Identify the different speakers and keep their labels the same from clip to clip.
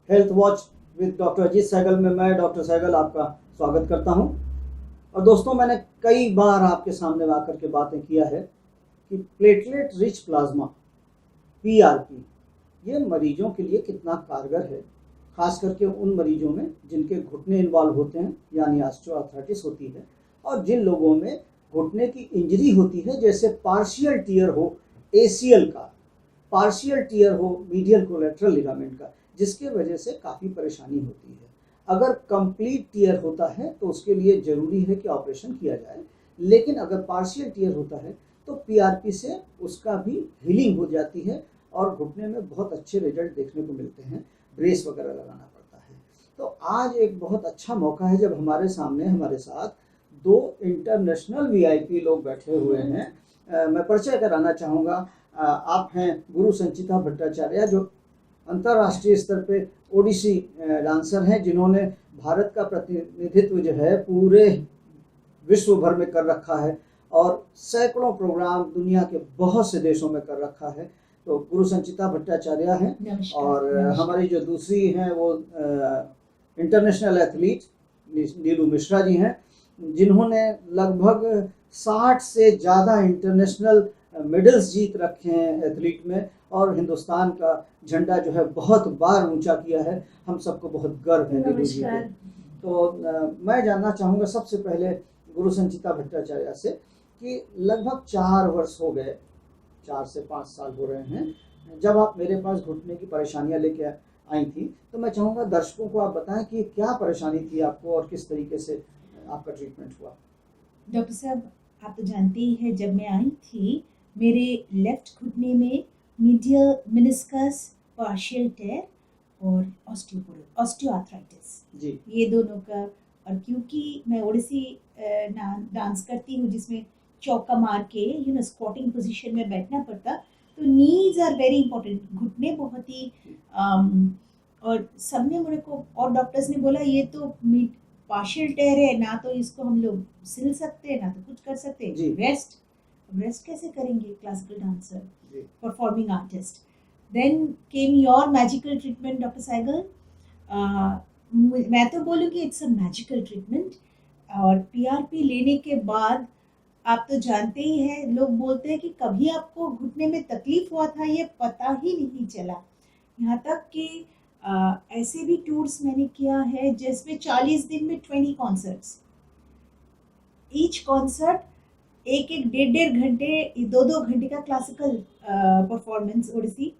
Speaker 1: Health watch with doctor Ajit Sehgal में मैं doctor Sehgal आपका स्वागत करता हूं। और दोस्तों, मैंने कई बार आपके सामने आकर के बातें किया है कि प्लेटलेट रिच प्लाज्मा पीआरपी ये मरीजों के लिए कितना कारगर है, खास करके उन मरीजों में जिनके घुटने इन्वॉल्व होते हैं यानी ऑस्टियोआर्थराइटिस होती है, और जिन लोगों में घुटने की इंजरी होती है, जैसे पार्शियल टीयर हो एसीएल का, पार्शियल टीयर हो मीडियल कोलेटरल लिगामेंट का, जिसके वजह से काफ़ी परेशानी होती है। अगर कंप्लीट टीयर होता है तो उसके लिए ज़रूरी है कि ऑपरेशन किया जाए, लेकिन अगर पार्शियल टीयर होता है तो पीआरपी से उसका भी हीलिंग हो जाती है और घुटने में बहुत अच्छे रिजल्ट देखने को मिलते हैं। ब्रेस वगैरह लगाना पड़ता है। तो आज एक बहुत अच्छा मौका है जब हमारे सामने हमारे साथ दो इंटरनेशनल वीआईपी लोग बैठे हुए हैं। मैं परिचय कराना चाहूँगा। आप हैं गुरु संचिता भट्टाचार्य, जो अंतर्राष्ट्रीय स्तर पे ओडिसी डांसर हैं, जिन्होंने भारत का प्रतिनिधित्व जो है पूरे विश्व भर में कर रखा है और सैकड़ों प्रोग्राम दुनिया के बहुत से देशों में कर रखा है। तो गुरु संचिता भट्टाचार्य हैं। और हमारी जो दूसरी हैं वो इंटरनेशनल एथलीट नीलू मिश्रा जी हैं, जिन्होंने लगभग 60 से ज़्यादा इंटरनेशनल मेडल्स जीत रखे हैं एथलीट में, और हिंदुस्तान का झंडा जो है बहुत बार ऊंचा किया है। हम सबको बहुत गर्व है नीलू जी पे। तो मैं जानना चाहूँगा सबसे पहले गुरु संचिता भट्टाचार्य से कि लगभग 4 वर्ष हो गए, 4 से 5 साल हो रहे हैं जब आप मेरे पास घुटने की परेशानियां लेके आई थी। तो मैं चाहूँगा दर्शकों को आप बताएं कि क्या परेशानी थी आपको और किस तरीके से आपका ट्रीटमेंट हुआ।
Speaker 2: डॉक्टर साहब, आप तो जानते ही हैं, जब मैं आई थी मेरे लेफ्ट घुटने में मीडियल मेनिस्कस, पार्शियल टेयर और ऑस्टियोआर्थराइटिस,
Speaker 1: जी
Speaker 2: ये दोनों का। और क्योंकि मैं ओडिसी डांस करती हूँ जिसमें चौका मार के स्क्वाटिंग पोजीशन में बैठना पड़ता, तो नीज आर वेरी इंपॉर्टेंट। घुटने बहुत ही और सबने मेरे को और डॉक्टर्स ने बोला ये तो पार्शियल टेयर है, ना तो इसको हम लोग सिल सकते हैं ना तो कुछ कर सकते हैं। रेस्ट कैसे करेंगे classical dancer, performing artist. Then came your magical treatment doctor Sehgal. मैं तो बोलूँगी इट्स अ मैजिकल ट्रीटमेंट। और पीआरपी लेने के बाद आप तो जानते ही हैं, लोग बोलते हैं कि कभी आपको घुटने में तकलीफ हुआ था ये पता ही नहीं चला। यहाँ तक कि ऐसे भी टूर्स मैंने किया है जिसमें 40 दिन में 20 कॉन्सर्ट्स, ईच कॉन्सर्ट एक एक डेढ़ घंटे, 2 घंटे का क्लासिकल परफॉर्मेंस ओडिसी,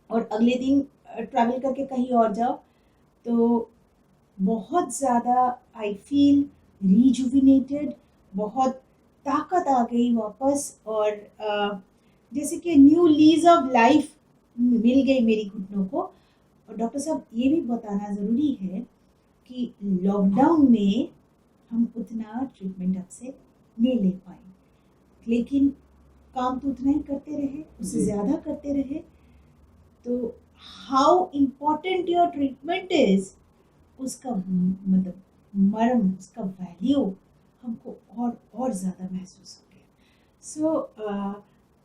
Speaker 2: और अगले दिन ट्रैवल करके कहीं और जाओ। तो बहुत ज़्यादा आई फील रिजुविनेटेड, बहुत ताकत आ गई वापस, और जैसे कि न्यू लीज ऑफ लाइफ मिल गई मेरी घुटनों को। और डॉक्टर साहब, ये भी बताना ज़रूरी है कि लॉकडाउन में हम उतना ट्रीटमेंट आपसे नहीं ले पाए, लेकिन काम तो उतना ही करते रहे, उससे ज़्यादा करते रहे। तो how important your treatment is, उसका मतलब मर्म, उसका वैल्यू हमको और ज़्यादा महसूस हो गया। So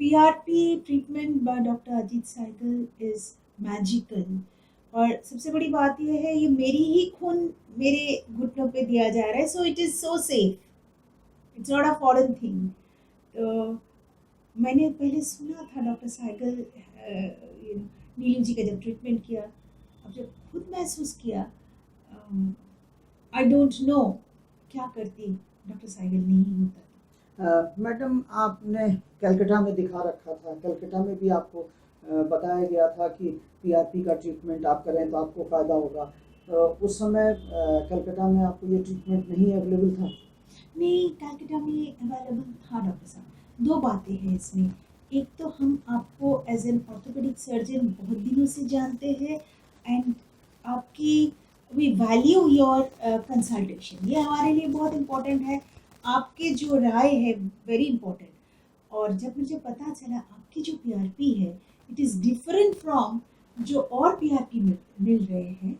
Speaker 2: PRP treatment by doctor Ajit Sehgal is magical. और सबसे बड़ी बात यह है, ये मेरी ही खून मेरे घुटनों पे दिया जा रहा है, so it is so safe, it's not a foreign thing. तो मैंने पहले सुना था डॉक्टर सहगल नीलू जी का जब ट्रीटमेंट किया, अब जब खुद महसूस किया, आई डोंट नो क्या करती डॉक्टर सहगल नहीं होता।
Speaker 1: मैडम, आपने कलकत्ता में दिखा रखा था, कलकत्ता में भी आपको बताया गया था कि पीआरपी का ट्रीटमेंट आप करें तो आपको फ़ायदा होगा। उस समय कलकत्ता में आपको ये ट्रीटमेंट नहीं अवेलेबल था?
Speaker 2: नहीं, कलकत्ता में अवेलेबल था डॉक्टर साहब। 2 बातें हैं इसमें। एक तो हम आपको एज एन ऑर्थोपेडिक सर्जन बहुत दिनों से जानते हैं, एंड आपकी वी वैल्यू योर कंसल्टेशन, ये हमारे लिए बहुत इम्पोर्टेंट है। आपके जो राय है वेरी इम्पोर्टेंट। और जब मुझे पता चला आपकी जो पीआरपी है इट इज़ डिफरेंट फ्रॉम जो और पीआरपी मिल रहे हैं,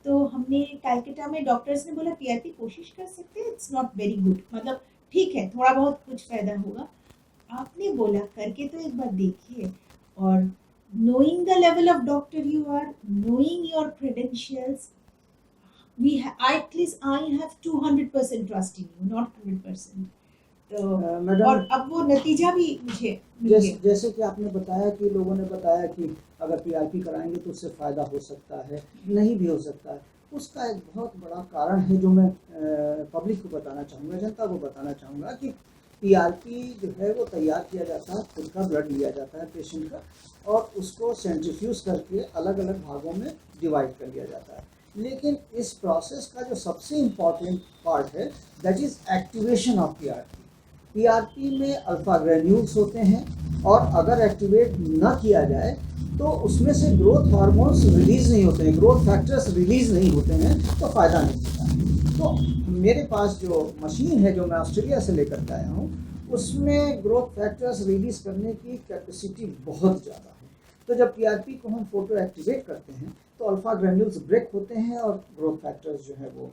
Speaker 2: तो हमने कलकत्ता में डॉक्टर्स ने बोला पीआरपी कोशिश कर सकते हैं, इट्स नॉट वेरी गुड, मतलब ठीक है थोड़ा बहुत कुछ फ़ायदा होगा। आपने बोला करके तो एक बार देखिए। और knowing the level of doctor you are, knowing your credentials, at least I have 200% trust in you, not 100%. तो
Speaker 1: मैडम,
Speaker 2: और अब वो नतीजा भी मुझे मिल
Speaker 1: जैसे
Speaker 2: गया।
Speaker 1: जैसे कि आपने बताया कि लोगों ने बताया कि अगर पीआरपी कराएंगे तो उससे फ़ायदा हो सकता है, नहीं भी हो सकता है। उसका एक बहुत बड़ा कारण है जो मैं पब्लिक को बताना चाहूँगा, जनता को बताना चाहूँगा कि पीआरपी जो है वो तैयार किया जाता है, खुद का ब्लड लिया जाता है पेशेंट का, और उसको सेंट्रीफ्यूज करके अलग अलग भागों में डिवाइड कर लिया जाता है। लेकिन इस प्रोसेस का जो सबसे इम्पॉर्टेंट पार्ट है, that is activation of PRP. PRP में अल्फा ग्रेन्यूल्स होते हैं, और अगर एक्टिवेट ना किया जाए तो उसमें से ग्रोथ हार्मोन्स रिलीज़ नहीं होते हैं, ग्रोथ फैक्टर्स रिलीज़ नहीं होते हैं, तो फ़ायदा नहीं होता। तो मेरे पास जो मशीन है जो मैं ऑस्ट्रेलिया से लेकर के आया हूँ, उसमें ग्रोथ फैक्टर्स रिलीज़ करने की कैपेसिटी बहुत ज़्यादा है। तो जब पीआरपी को हम फोटो एक्टिवेट करते हैं तो अल्फा ग्रेन्यूल्स ब्रेक होते हैं और ग्रोथ फैक्टर्स जो है वो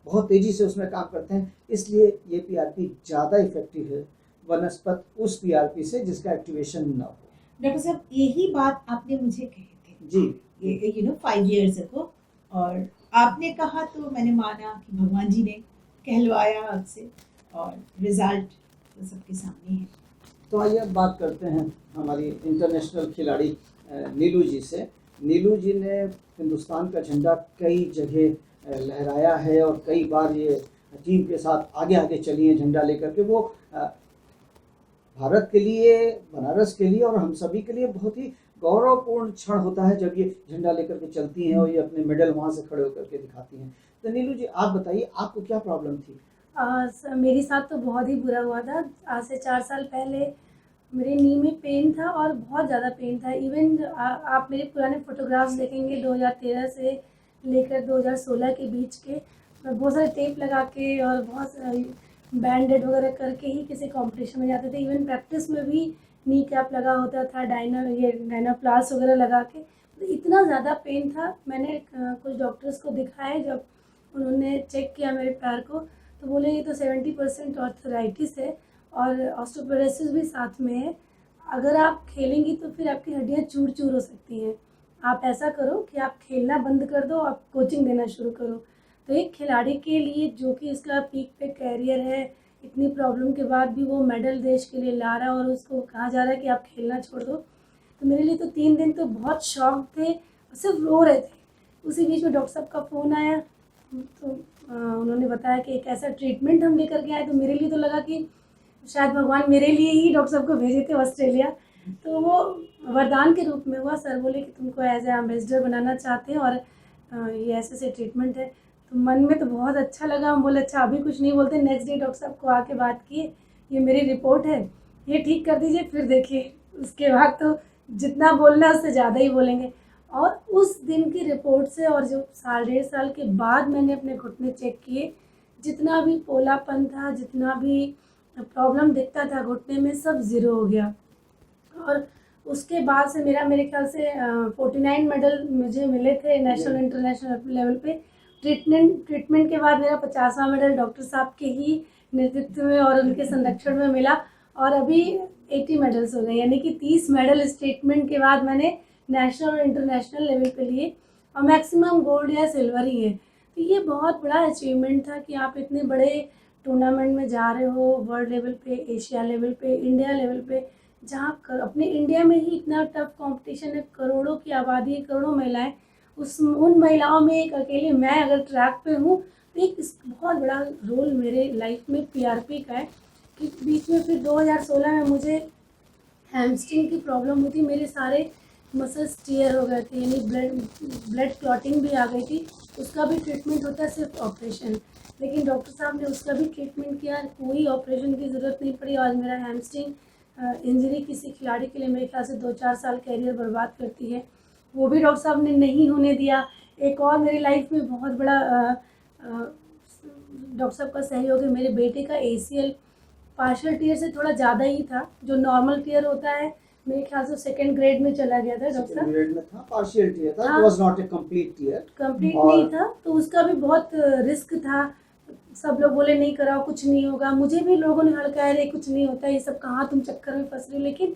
Speaker 1: बहुत तेज़ी से उसमें काम करते हैं। इसलिए ये पीआरपी ज़्यादा इफेक्टिव है बनस्पत उस पीआरपी से जिसका एक्टिवेशन ना हो।
Speaker 2: डॉक्टर साहब, यही बात आपने मुझे कही थी
Speaker 1: जी,
Speaker 2: 5 years ago, और आपने कहा तो मैंने माना कि भगवान जी ने कहलवाया आपसे, और रिजल्ट तो सबके सामने है।
Speaker 1: तो आइए अब बात करते हैं हमारी इंटरनेशनल खिलाड़ी नीलू जी से। नीलू जी ने हिंदुस्तान का झंडा कई जगह लहराया है, और कई बार ये टीम के साथ आगे आगे चली हैं झंडा लेकर के। वो भारत के लिए, बनारस के लिए और हम सभी के लिए बहुत ही गौरवपूर्ण क्षण होता है जब ये झंडा लेकर के चलती हैं और ये अपने मेडल वहाँ से खड़े होकर के दिखाती हैं। तो नीलू जी, आप बताइए आपको क्या प्रॉब्लम थी?
Speaker 3: मेरे साथ तो बहुत ही बुरा हुआ था। आज से 4 साल पहले मेरे नी में पेन था, और बहुत ज़्यादा पेन था। इवन आप मेरे पुराने फ़ोटोग्राफ्स देखेंगे 2013 से लेकर 2016 के बीच के, मैं बहुत सारे टेप लगा के और बहुत बैंडेड वगैरह करके ही किसी कॉम्पिटिशन में जाते थे। इवन प्रैक्टिस में भी नी कैप लगा होता था, डायनाप्लास वगैरह लगा के। तो इतना ज़्यादा पेन था। मैंने कुछ डॉक्टर्स को दिखाया, जब उन्होंने चेक किया मेरे पैर को तो बोले ये तो 70% आर्थराइटिस है और ऑस्टियोपोरोसिस भी साथ में है। अगर आप खेलेंगी तो फिर आपकी हड्डियाँ चूर चूर हो सकती हैं। आप ऐसा करो कि आप खेलना बंद कर दो, आप कोचिंग देना शुरू करो। तो एक खिलाड़ी के लिए जो कि इसका पीक पे कैरियर है, इतनी प्रॉब्लम के बाद भी वो मेडल देश के लिए ला रहा है, और उसको कहा जा रहा है कि आप खेलना छोड़ दो। तो मेरे लिए तो 3 दिन तो बहुत शॉक थे, सिर्फ रो रहे थे। उसी बीच में डॉक्टर साहब का फ़ोन आया, तो उन्होंने बताया कि एक ऐसा ट्रीटमेंट हम लेकर के आए। तो मेरे लिए तो लगा कि शायद भगवान मेरे लिए ही डॉक्टर साहब को भेजे थे ऑस्ट्रेलिया। तो वो वरदान के रूप में हुआ। सर बोले कि तुमको एज ए एम्बेसडर बनाना चाहते हैं, और ये ऐसे ऐसे ट्रीटमेंट है। तो मन में तो बहुत अच्छा लगा। हम बोले अच्छा अभी कुछ नहीं बोलते। नेक्स्ट डे डॉक्टर साहब को आके बात किए, ये मेरी रिपोर्ट है, ये ठीक कर दीजिए, फिर देखिए। उसके बाद तो जितना बोलना है उससे ज़्यादा ही बोलेंगे। और उस दिन की रिपोर्ट से, और जो 1.5 साल के बाद मैंने अपने घुटने चेक किए, जितना भी पोलापन था, जितना भी प्रॉब्लम दिखता था घुटने में, सब ज़ीरो हो गया। और उसके बाद से मेरे ख्याल से 49 मेडल मुझे मिले थे नेशनल इंटरनेशनल लेवल पे। ट्रीटमेंट के बाद मेरा 50वां मेडल डॉक्टर साहब के ही नेतृत्व में और उनके संरक्षण में मिला, और अभी 80 मेडल्स हो गए, यानी कि 30 मेडल इस ट्रीटमेंट के बाद मैंने नेशनल और इंटरनेशनल लेवल पे लिए, और मैक्सिमम गोल्ड या सिल्वर ही है। तो ये बहुत बड़ा अचीवमेंट था कि आप इतने बड़े टूर्नामेंट में जा रहे हो, वर्ल्ड लेवल पे, एशिया लेवल पे, इंडिया लेवल पे, जहाँ अपने इंडिया में ही इतना टफ कंपटीशन है, करोड़ों की आबादी है, करोड़ों महिलाएं, उन महिलाओं में एक अकेले मैं अगर ट्रैक पे हूँ, तो एक बहुत बड़ा रोल मेरे लाइफ में पीआरपी का है। कि बीच में फिर 2016 में मुझे हैमस्ट्रिंग की प्रॉब्लम हुई थी, मेरे सारे मसल्स टीयर हो गए थे, यानी ब्लड क्लॉटिंग भी आ गई थी। उसका भी ट्रीटमेंट होता है, सिर्फ ऑपरेशन। लेकिन डॉक्टर साहब ने उसका भी ट्रीटमेंट किया, कोई ऑपरेशन की ज़रूरत नहीं पड़ी। आज मेरा हैमस्ट्रिंग इंजरी किसी खिलाड़ी के लिए मेरे ख्याल से 2-4 साल कैरियर बर्बाद करती है, वो भी डॉक्टर साहब ने नहीं होने दिया। एक और मेरी लाइफ में बहुत बड़ा डॉक्टर साहब का सहयोग है। मेरे बेटे का ACL पार्शियल टीयर से थोड़ा ज़्यादा ही था, जो नॉर्मल टीयर होता है मेरे ख्याल से 2nd ग्रेड में चला गया था डॉक्टर साहब।
Speaker 1: ग्रेड में था, पार्शियल टीयर था,
Speaker 3: हाँ।
Speaker 1: It was not a complete tear.
Speaker 3: Complete नहीं था, तो उसका भी बहुत रिस्क था। सब लोग बोले नहीं कराओ, कुछ नहीं होगा। मुझे भी लोगों ने हल्काया, रे कुछ नहीं होता, ये सब कहाँ तुम चक्कर में फंस रही हो। लेकिन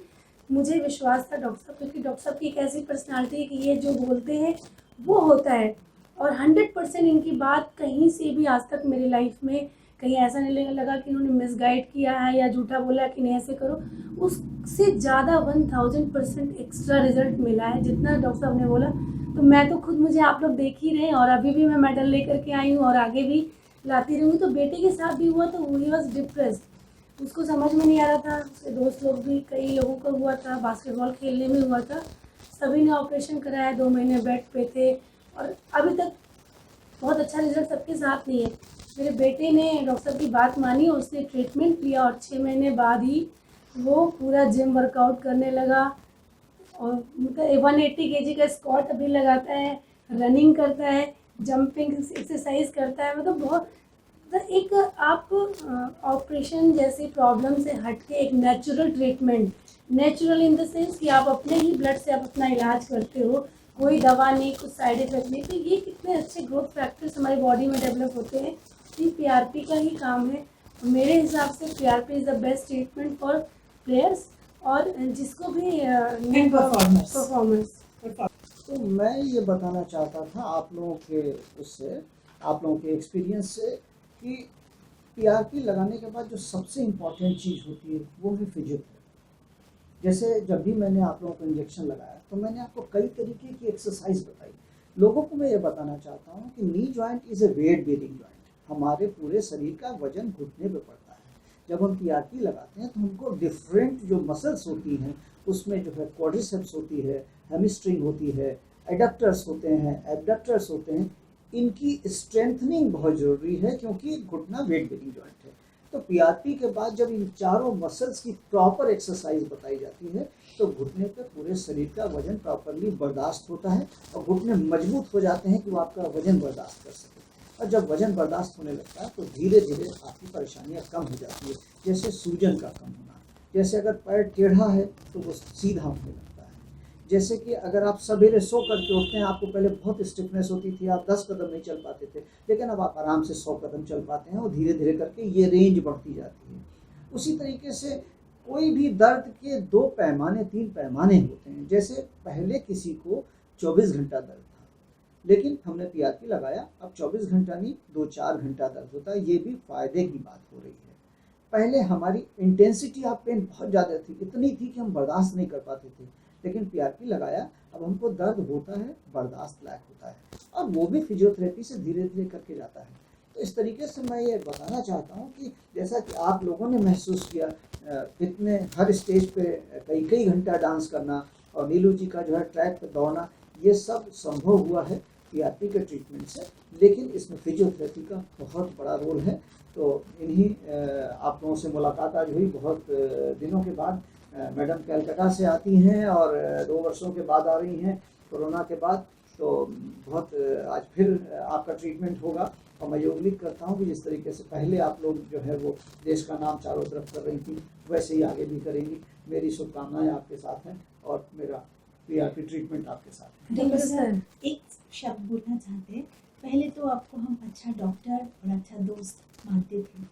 Speaker 3: मुझे विश्वास था डॉक्टर साहब, क्योंकि डॉक्टर साहब की एक ऐसी पर्सनालिटी है कि ये जो बोलते हैं वो होता है, और 100% इनकी बात कहीं से भी आज तक मेरी लाइफ में कहीं ऐसा नहीं लगा कि इन्होंने मिसगाइड किया है या झूठा बोला कि नहीं ऐसे करो। उससे ज़्यादा 1000% एक्स्ट्रा रिजल्ट मिला है जितना डॉक्टर साहब ने बोला। तो मैं तो खुद, मुझे आप लोग देख ही रहे हैं, और अभी भी मैं मेडल लेकर के आई हूँ और आगे भी लाती रहूँगी। तो बेटे के साथ भी हुआ, तो ही वॉज डिप्रेस्ड, उसको समझ में नहीं आ रहा था। उसके दोस्त लोग भी, कई लोगों को हुआ था, बास्केटबॉल खेलने में हुआ था, सभी ने ऑपरेशन कराया, 2 महीने बेड पे थे और अभी तक बहुत अच्छा रिजल्ट सबके साथ नहीं है। मेरे बेटे ने डॉक्टर साहब की बात मानी और उसने ट्रीटमेंट लिया, और 6 महीने बाद ही वो पूरा जिम वर्कआउट करने लगा, और मतलब 180 kg का स्क्वाट अभी लगाता है, रनिंग करता है, जंपिंग एक्सरसाइज करता है। मतलब बहुत, मतलब एक आप ऑपरेशन जैसी प्रॉब्लम से हट के एक natural treatment, natural in the sense कि आप अपने ही ब्लड से आप अपना इलाज करते हो, कोई दवा नहीं, कुछ साइड इफेक्ट नहीं। तो ये कितने अच्छे ग्रोथ फैक्टर्स हमारी बॉडी में डेवलप होते हैं, ये पीआरपी का ही काम है। मेरे हिसाब से PRP is the best treatment for players और जिसको भी परफॉर्मेंस।
Speaker 1: तो मैं ये बताना चाहता था आप लोगों के उससे, आप लोगों के एक्सपीरियंस से, कि पीआरपी लगाने के बाद जो सबसे इम्पॉर्टेंट चीज़ होती है वो है फिजियोथेरेपी। जैसे जब भी मैंने आप लोगों को इंजेक्शन लगाया तो मैंने आपको कई तरीके की एक्सरसाइज बताई। लोगों को मैं ये बताना चाहता हूँ कि knee joint is a weight bearing joint. हमारे पूरे शरीर का वजन घुटने पे पड़ता है। जब हम पीआरपी लगाते हैं तो हमको डिफरेंट जो मसल्स होती हैं उसमें जो है क्वाड्रिसेप्स होती है, हैमस्ट्रिंग होती है, एडक्टर्स होते हैं, एबडक्टर्स होते हैं, इनकी स्ट्रेंथनिंग बहुत ज़रूरी है क्योंकि घुटना वेट बेरिंग जॉइंट है। तो पीआरपी के बाद जब इन चारों मसल्स की प्रॉपर एक्सरसाइज बताई जाती है तो घुटने पे पूरे शरीर का वजन प्रॉपरली बर्दाश्त होता है और घुटने मजबूत हो जाते हैं कि वो आपका वजन बर्दाश्त कर सके। और जब वजन बर्दाश्त होने लगता है तो धीरे धीरे आपकी परेशानियाँ कम हो जाती है, जैसे सूजन का कम होना, जैसे अगर पैर टेढ़ा है तो वो सीधा होने लगता है, जैसे कि अगर आप सवेरे सो करके उठते हैं, आपको पहले बहुत स्टिफनेस होती थी, आप 10 कदम नहीं चल पाते थे, लेकिन अब आप आराम से 100 कदम चल पाते हैं और धीरे धीरे करके ये रेंज बढ़ती जाती है। उसी तरीके से कोई भी दर्द के 2 पैमाने 3 पैमाने होते हैं। जैसे पहले किसी को 24 घंटा दर्द था, लेकिन हमने पीआरपी लगाया, अब 24 घंटा नहीं 2-4 घंटा दर्द होता है। ये भी फ़ायदे की बात हो रही है। पहले हमारी इंटेंसिटी ऑफ पेन बहुत ज़्यादा थी, इतनी थी कि हम बर्दाश्त नहीं कर पाते थे, लेकिन पीआरपी लगाया, अब हमको दर्द होता है, बर्दाश्त लायक होता है, और वो भी फिजियोथेरेपी से धीरे धीरे करके जाता है। तो इस तरीके से मैं ये बताना चाहता हूँ कि जैसा कि आप लोगों ने महसूस किया, कितने हर स्टेज पे कई कई घंटा डांस करना और नीलू जी का जो है ट्रैक पे दौड़ना, ये सब संभव हुआ है पीआरपी के ट्रीटमेंट से, लेकिन इसमें फिजियोथेरेपी का बहुत बड़ा रोल है। तो इन्हीं आप लोगों से मुलाकात आज हुई, बहुत दिनों के बाद। मैडम कैलकाटा से आती हैं और 2 वर्षों के बाद आ रही हैं कोरोना के बाद, तो बहुत आज फिर आपका ट्रीटमेंट होगा। और मैं ये उम्मीद करता हूँ कि जिस तरीके से पहले आप लोग जो है वो देश का नाम चारों तरफ कर रही थी, वैसे ही आगे भी करेंगी। मेरी शुभकामनाएं आपके साथ हैं और मेरा पीआरपी ट्रीटमेंट आपके साथ है।
Speaker 2: डॉक्टर सर, एक शब्द बोलना चाहते हैं। पहले तो आपको हम अच्छा डॉक्टर और अच्छा दोस्त मानते थे,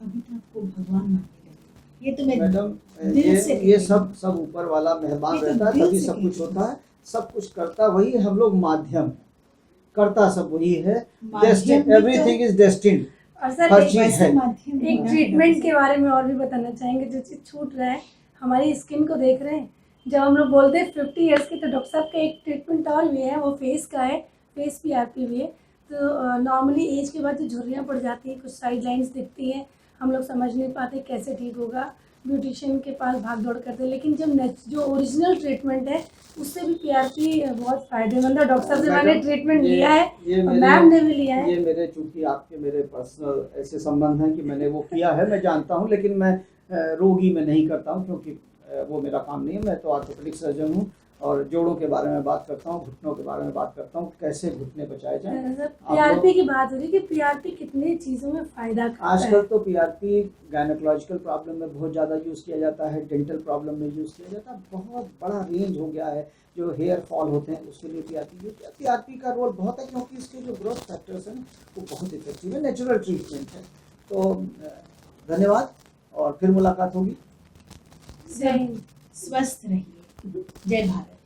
Speaker 2: अभी तो आपको भगवान मानने लगे। ये तो मैं
Speaker 1: मैडम,
Speaker 2: दिल से
Speaker 1: ये सब ऊपर वाला मेहरबान
Speaker 2: ये तो
Speaker 1: रहता है,
Speaker 2: दिल
Speaker 1: तभी
Speaker 2: से
Speaker 1: सब कुछ
Speaker 2: कहती
Speaker 1: होता है। सब कुछ करता वही है, हम लोग माध्यम है, करता सब वही है।
Speaker 2: माध्यम भी
Speaker 1: एवरीथिंग इज डेस्टिन्ड।
Speaker 3: और सर
Speaker 1: हर
Speaker 3: एक
Speaker 1: चीज है।
Speaker 2: माध्यम
Speaker 3: एक
Speaker 2: होना है
Speaker 3: ट्रीटमेंट
Speaker 2: डॉक्टर
Speaker 3: के बारे में और भी बताना चाहेंगे जो चीज़ छूट रहा है। हमारी स्किन को देख रहे हैं, जब हम लोग बोलते हैं 50 ईयर्स के, तो डॉक्टर साहब का एक ट्रीटमेंट और भी है, वो फेस का है, फेस पीआरपी भी है। तो नॉर्मली एज के बाद जो झुर्रियाँ पड़ जाती हैं, कुछ साइड लाइन्स दिखती हैं, हम लोग समझ नहीं पाते कैसे ठीक होगा, ब्यूटिशियन के पास भाग दौड़ करते हैं। लेकिन जो ओरिजिनल ट्रीटमेंट है उससे भी पीआरपी बहुत फ़ायदेमंद है। डॉक्टर साहब से मैंने ट्रीटमेंट लिया है और मैम ने भी लिया है।
Speaker 1: ये मेरे चूँकि आपके मेरे पर्सनल ऐसे संबंध हैं कि मैंने वो किया है, मैं जानता हूँ, लेकिन मैं रोगी में नहीं करता हूँ क्योंकि वो मेरा काम नहीं है। मैं तो ऑर्थोपेडिक सर्जन हूँ और जोड़ों के बारे में बात करता हूँ, घुटनों के बारे में बात करता हूँ, कैसे घुटने बचाए जाएँ।
Speaker 3: पीआरपी की बात हो रही है कि पीआरपी कितनी चीज़ों में फ़ायदा करता है।
Speaker 1: आजकल तो पीआरपी गायनोकोलॉजिकल प्रॉब्लम में बहुत ज़्यादा यूज़ किया जाता है, डेंटल प्रॉब्लम में यूज़ किया जाता है। बहुत बड़ा रेंज हो गया है, जो हेयर फॉल होते हैं उसके लिए पीआरपी का रोल बहुत है, क्योंकि इसके जो ग्रोथ फैक्टर्स हैं वो बहुत इफेक्टिव है, नेचुरल ट्रीटमेंट है। तो धन्यवाद और फिर मुलाकात होगी।
Speaker 2: स्वस्थ रहिए। जय भारत।